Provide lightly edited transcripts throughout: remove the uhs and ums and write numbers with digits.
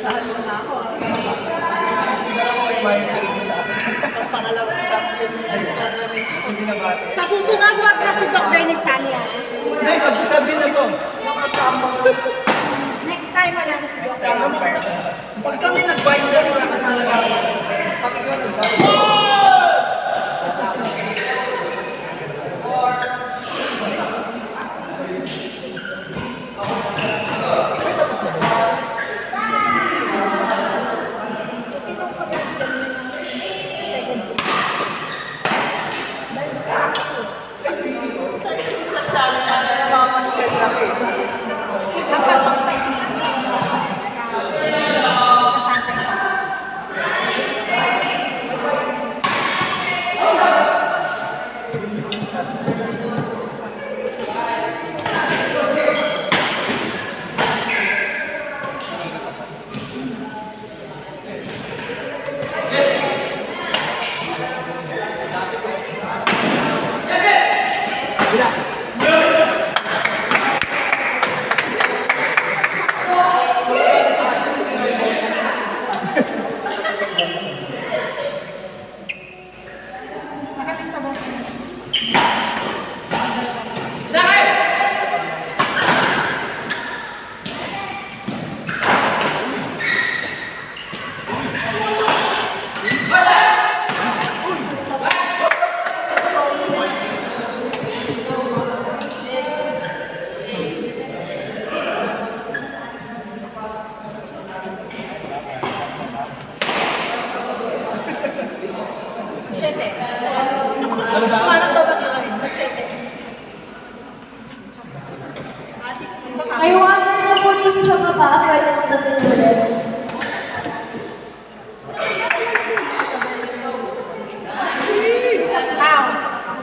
Saan mo na ako? Hindi ako may sa akin. Pangalawang champion tournament. Sa susunod, wag na si Doc Benny Sally, ha? Hindi, sabi na to. Next time, wala na si Doc. Pag kami nag-bike sa mga talaga. Pag ikaw nag-bike. I want to put you sa baba, pwede mo na pinulit.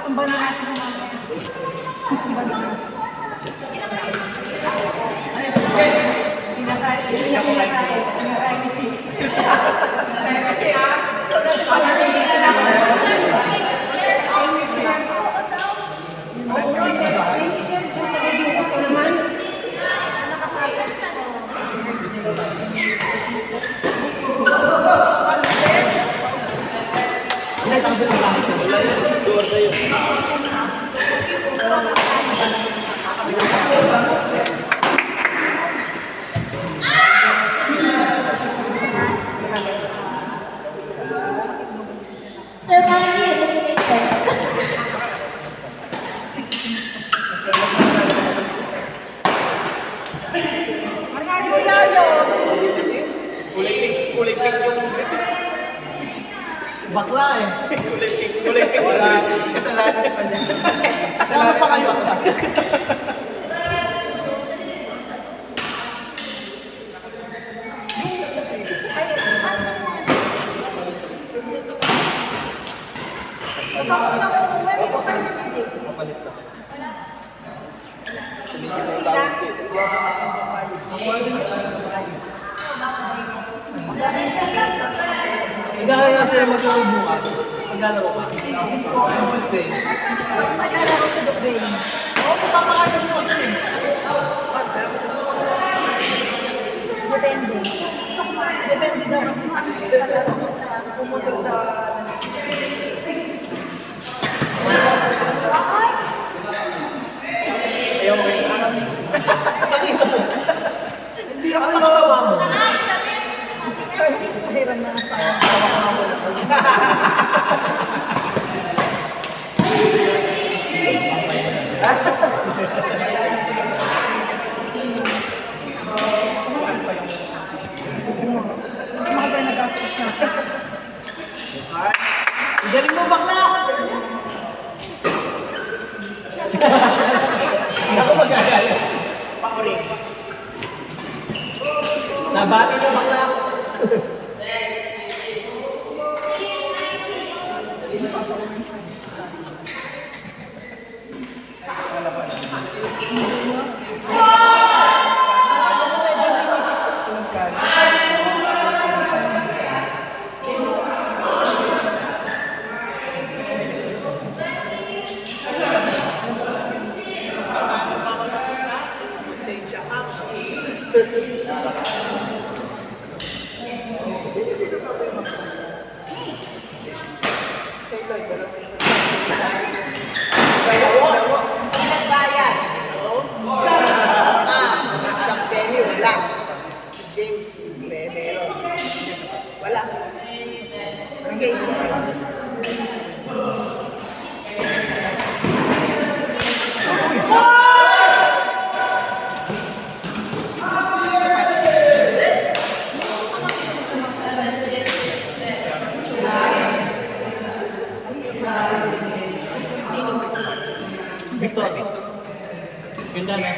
Tumba na natin yung mga. Sir Manny, eliminated. Kulik-pik yung bakla eh. Kulik-pik. Wala. Kasalanan pa niya. Kasalanan pa kayo. Nagkakaya sila maglalaro bukas. Maglalaro ka. Tuesday. Maglalaro sa Doc Benny. Oo, papakalan mo kasi. Depende. Depende daw kasi sa pumunta sa Ayaw mo yun. Pakita mo. Hindi ako nakasawa mo. Hiram na sa mga nagastos na. Galing mo bakla! Hindi ako magagaya. Pakuling. Nabati mo bakla! Victor. Ganda na.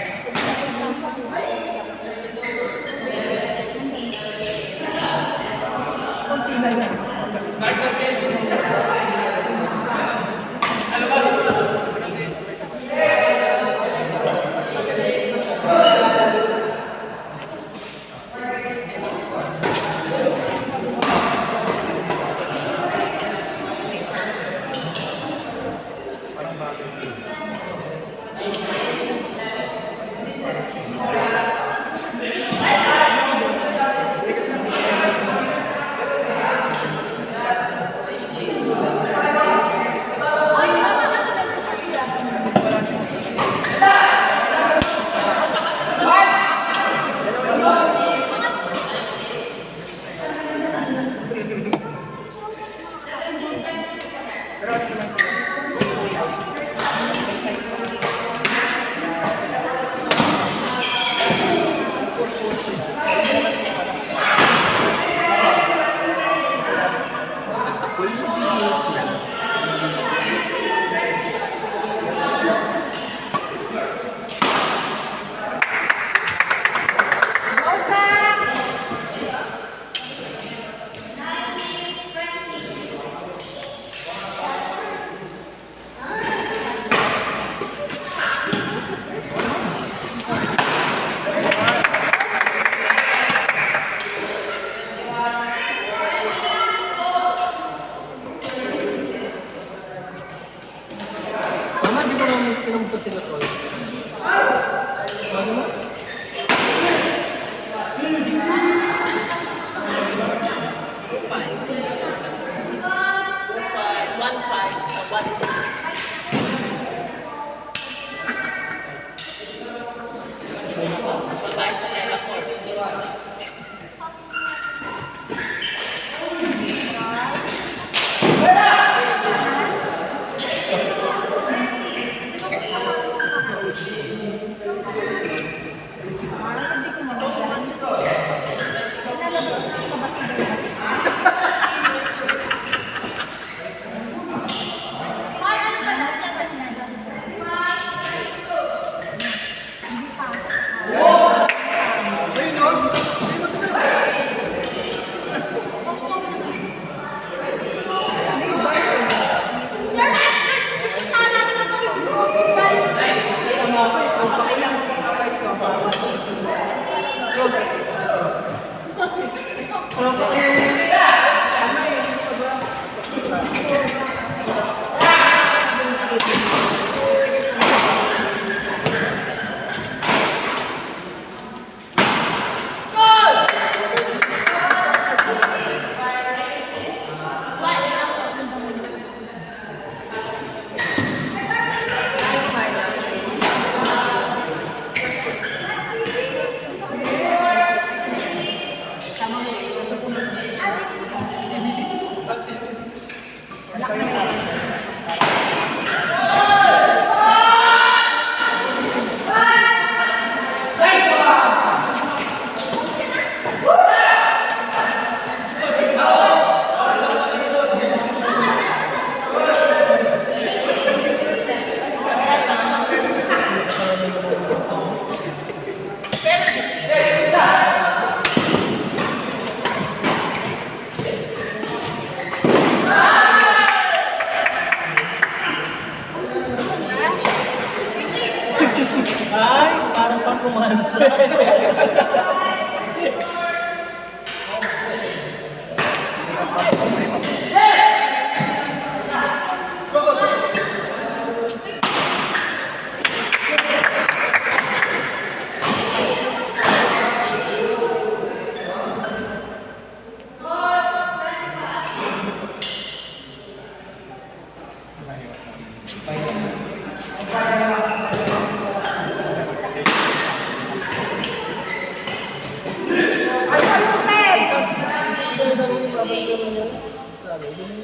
Kunti na yan. Mama, di ba naman pinamukot sila to? Ano mo? Ay, parang pang romansa.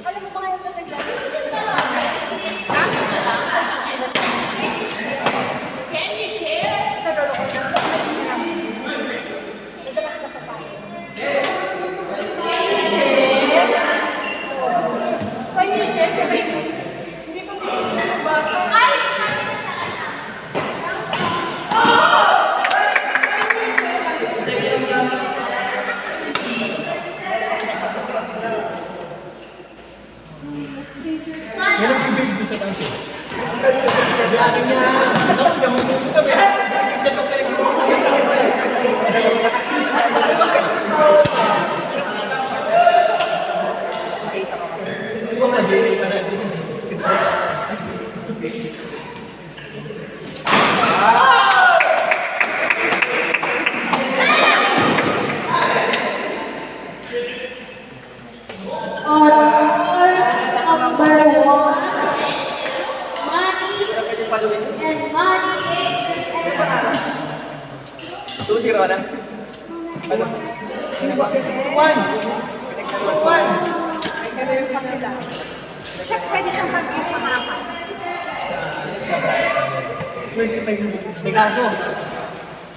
Alam mo ba kayo sa naglalaro? Can you share? Sa lolo ko na. Nagdala ka sa tayo. Can you share? Hindi ko nabasa. Ay! Sabi niya, tapos yung sabi, gusto ko mag-delay pa na din. Number 1. Money and money and 2-0 na. Ano? One. Ganun pa sila. Siya, pwede siyang pag-ipahapan. May kaso.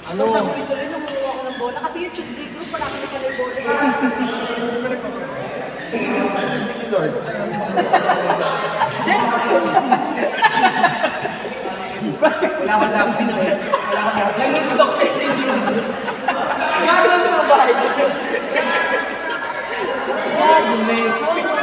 Ano? Tuloy-tuloy nung kumuha ko ng bola. Kasi yung Tuesday group, wala kami pala yung bola. Si Lord. Wala ko lang pinag. Wala ko lang. Nangundok sa inyo. Gagawin mo ba? Gagawin mo.